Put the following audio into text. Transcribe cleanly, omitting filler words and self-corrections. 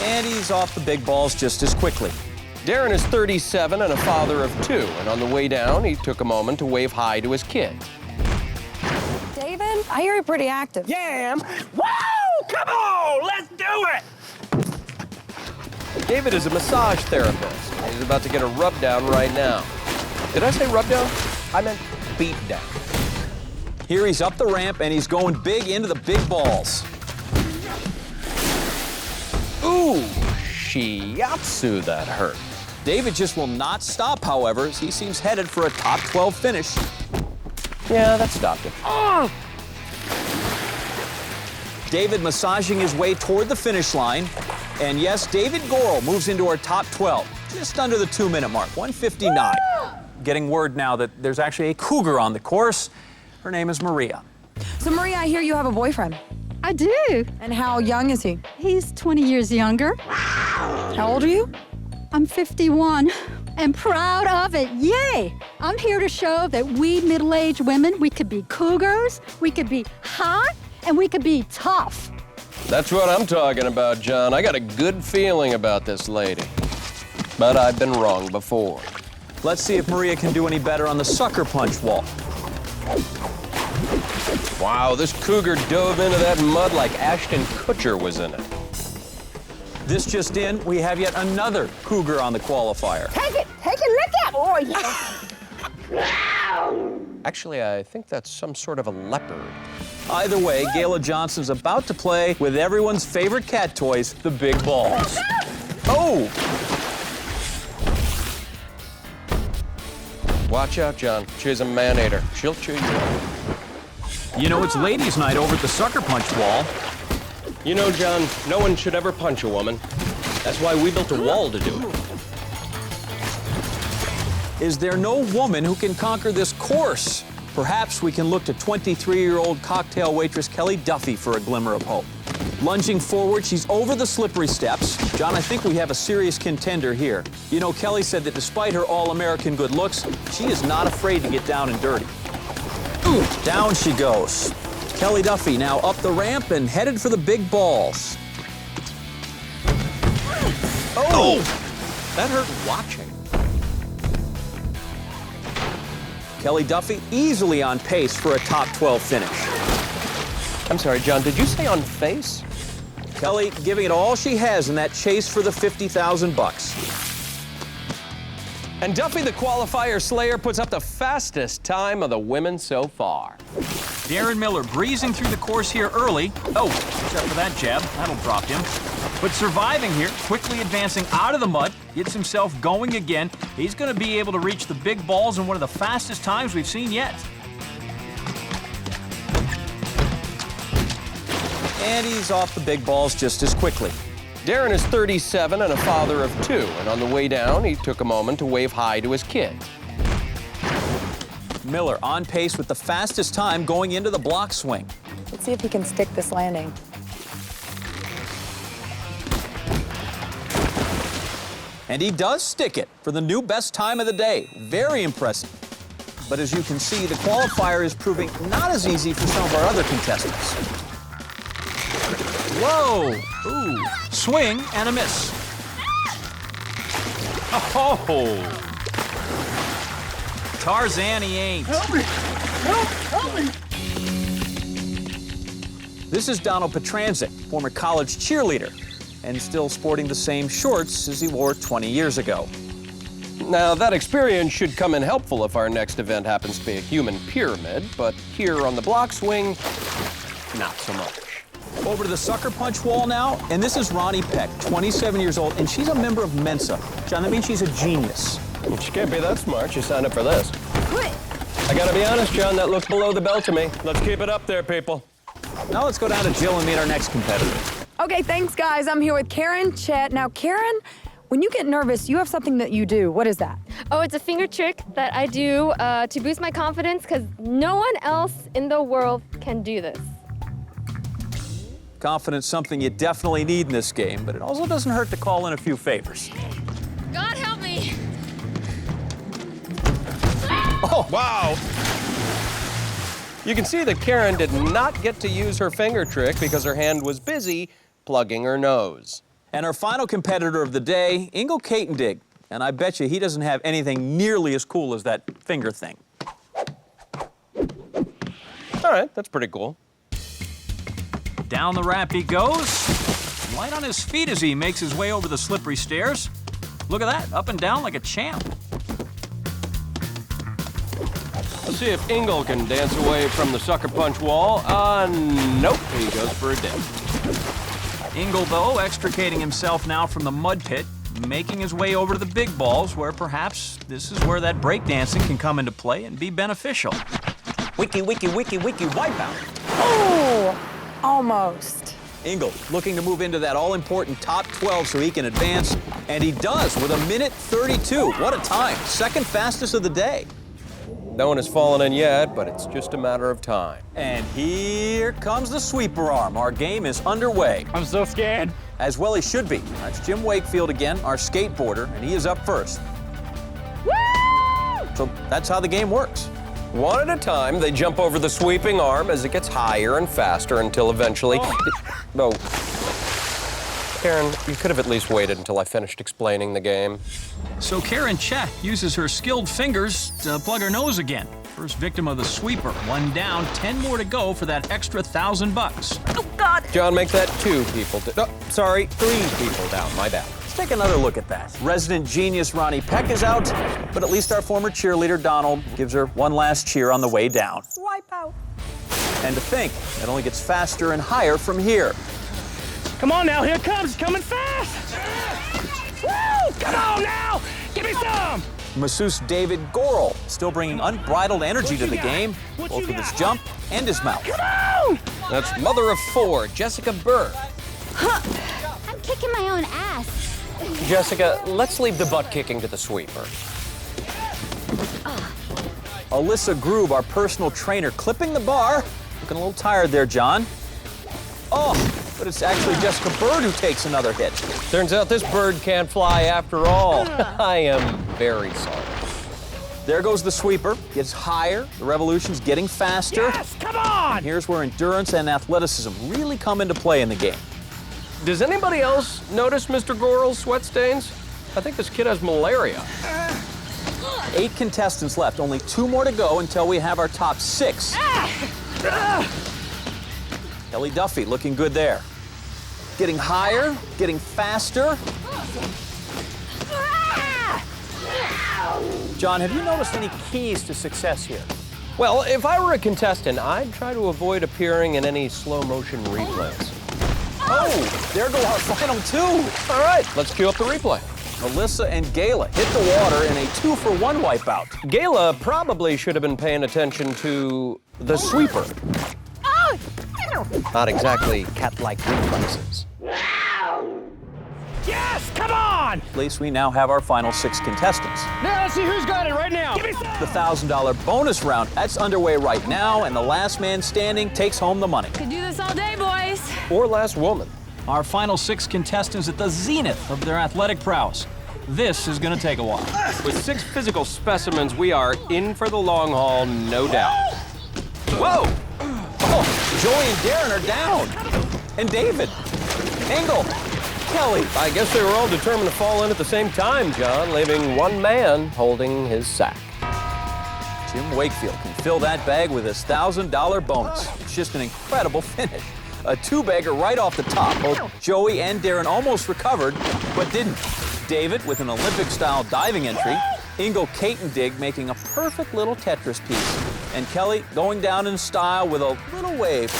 And he's off the big balls just as quickly. Darren is 37 and a father of 2, and on the way down, he took a moment to wave hi to his kid. David, I hear you're pretty active. Yeah, I am. Woo! Come on, let's do it! David is a massage therapist. He's about to get a rub down right now. Did I say rub down? I meant beat down. Here he's up the ramp, and he's going big into the big balls. Ooh, shiatsu, that hurt. David just will not stop, however, as he seems headed for a top 12 finish. Yeah, that stopped him. Oh! David massaging his way toward the finish line. And yes, David Gorel moves into our top 12, just under the 2-minute mark, 1:59. Getting word now that there's actually a cougar on the course. Her name is Maria. So, Maria, I hear you have a boyfriend. I do. And how young is he? He's 20 years younger. How old are you? I'm 51 and proud of it. Yay! I'm here to show that we middle-aged women, we could be cougars, we could be hot, and we could be tough. That's what I'm talking about, John. I got a good feeling about this lady. But I've been wrong before. Let's see if Maria can do any better on the sucker punch wall. Wow, this cougar dove into that mud like Ashton Kutcher was in it. This just in, we have yet another cougar on the qualifier. Take it, look at boy. Actually, I think that's some sort of a leopard. Either way, Gayla Johnson's about to play with everyone's favorite cat toys, the big balls. Oh! Watch out, John. She's a man-eater. She'll chew you up. You know, it's ladies' night over at the sucker punch wall. You know, John, no one should ever punch a woman. That's why we built a wall to do it. Is there no woman who can conquer this course? Perhaps we can look to 23-year-old cocktail waitress Kelly Duffy for a glimmer of hope. Lunging forward, she's over the slippery steps. John, I think we have a serious contender here. You know, Kelly said that despite her all-American good looks, she is not afraid to get down and dirty. Ooh, down she goes. Kelly Duffy now up the ramp and headed for the big balls. Oh! That hurt watching. Kelly Duffy easily on pace for a top 12 finish. I'm sorry, John, did you say on face? Kelly giving it all she has in that chase for the 50,000 bucks. And Duffy, the qualifier slayer, puts up the fastest time of the women so far. Darren Miller breezing through the course here early. Oh, except for that jab, that'll drop him. But surviving here, quickly advancing out of the mud, gets himself going again. He's going to be able to reach the big balls in one of the fastest times we've seen yet. And he's off the big balls just as quickly. Darren is 37 and a father of 2, and on the way down, he took a moment to wave hi to his kid. Miller on pace with the fastest time going into the block swing. Let's see if he can stick this landing. And he does stick it for the new best time of the day. Very impressive. But as you can see, the qualifier is proving not as easy for some of our other contestants. Whoa! Ooh. Swing and a miss. Oh! Tarzan he ain't. Help me! Help me! This is Donald Petranzik, former college cheerleader, and still sporting the same shorts as he wore 20 years ago. Now, that experience should come in helpful if our next event happens to be a human pyramid, but here on the block swing, not so much. Over to the sucker punch wall now, and this is Ronnie Peck, 27 years old, and she's a member of Mensa. John, that means she's a genius. She can't be that smart. She signed up for this. I gotta be honest, John, that looks below the belt to me. Let's keep it up there, people. Now let's go down to Jill and meet our next competitor. Okay, thanks, guys. I'm here with Karen Chet. Now, Karen, when you get nervous, you have something that you do. What is that? Oh, it's a finger trick that I do to boost my confidence because no one else in the world can do this. Confidence, something you definitely need in this game, but it also doesn't hurt to call in a few favors. God help me! Oh, wow! You can see that Karen did not get to use her finger trick because her hand was busy plugging her nose. And our final competitor of the day, Ingo Katendig. And I bet you he doesn't have anything nearly as cool as that finger thing. All right, that's pretty cool. Down the ramp he goes. Light on his feet as he makes his way over the slippery stairs. Look at that, up and down like a champ. Let's see if Ingle can dance away from the sucker punch wall. Nope, he goes for a dip. Ingle, though, extricating himself now from the mud pit, making his way over to the big balls, where perhaps this is where that breakdancing can come into play and be beneficial. Wiki, wipeout. Oh, almost. Ingle looking to move into that all-important top 12 so he can advance, and he does with 1:32. What a time. Second fastest of the day. No one has fallen in yet, but it's just a matter of time. And here comes the sweeper arm. Our game is underway. I'm so scared. As well he should be. That's Jim Wakefield again, our skateboarder, and he is up first. Woo! So that's how the game works. One at a time, they jump over the sweeping arm as it gets higher and faster until eventually... No. Karen, you could have at least waited until I finished explaining the game. So Karen Chet uses her skilled fingers to plug her nose again. First victim of the sweeper. One down, 10 more to go for that extra $1,000. Oh, God. John, make that 2 people... sorry, 3 people down, my bad. Let's take another look at that. Resident genius Ronnie Peck is out, but at least our former cheerleader Donald gives her one last cheer on the way down. Wipeout. And to think, it only gets faster and higher from here. Come on now, here it comes. It's coming fast. Woo! Come on now. Give me some. Masseuse David Gorel still bringing unbridled energy to the game, both with his jump and his mouth. Come on. That's mother of 4, Jessica Burr. I'm kicking my own ass. Jessica, let's leave the butt kicking to the sweeper. Alyssa Groob, our personal trainer, clipping the bar. Looking a little tired there, John. Oh, but it's actually Jessica Bird who takes another hit. Turns out this bird can't fly after all. I am very sorry. There goes the sweeper. Gets higher. The revolution's getting faster. Yes, come on. Here's where endurance and athleticism really come into play in the game. Does anybody else notice Mr. Gorel's sweat stains? I think this kid has malaria. 8 contestants left. Only 2 more to go until we have our top 6. Kelly Duffy looking good there. Getting higher, getting faster. John, have you noticed any keys to success here? Well, if I were a contestant, I'd try to avoid appearing in any slow-motion replays. Oh, there go our final 2. All right, let's cue up the replay. Alyssa and Gayla hit the water in a 2-for-1 wipeout. Gayla probably should have been paying attention to the sweeper. Not exactly cat-like reflexes. Yes, come on. At least we now have our final 6 contestants. Now let's see who's got it right now. Give me some. The $1,000 bonus round, that's underway right now, and the last man standing takes home the money. Could do this all day, boys. Or last woman. Our final 6 contestants at the zenith of their athletic prowess. This is gonna take a while. With 6 physical specimens, we are in for the long haul, no doubt. Whoa! Oh, Joey and Darren are down. And David, Engel, Kelly. I guess they were all determined to fall in at the same time, John, leaving one man holding his sack. Jim Wakefield can fill that bag with his $1,000 bonus. It's just an incredible finish. A 2-bagger right off the top. Both Joey and Darren almost recovered, but didn't. David with an Olympic-style diving entry. Ingo Katendig making a perfect little Tetris piece. And Kelly going down in style with a little wave.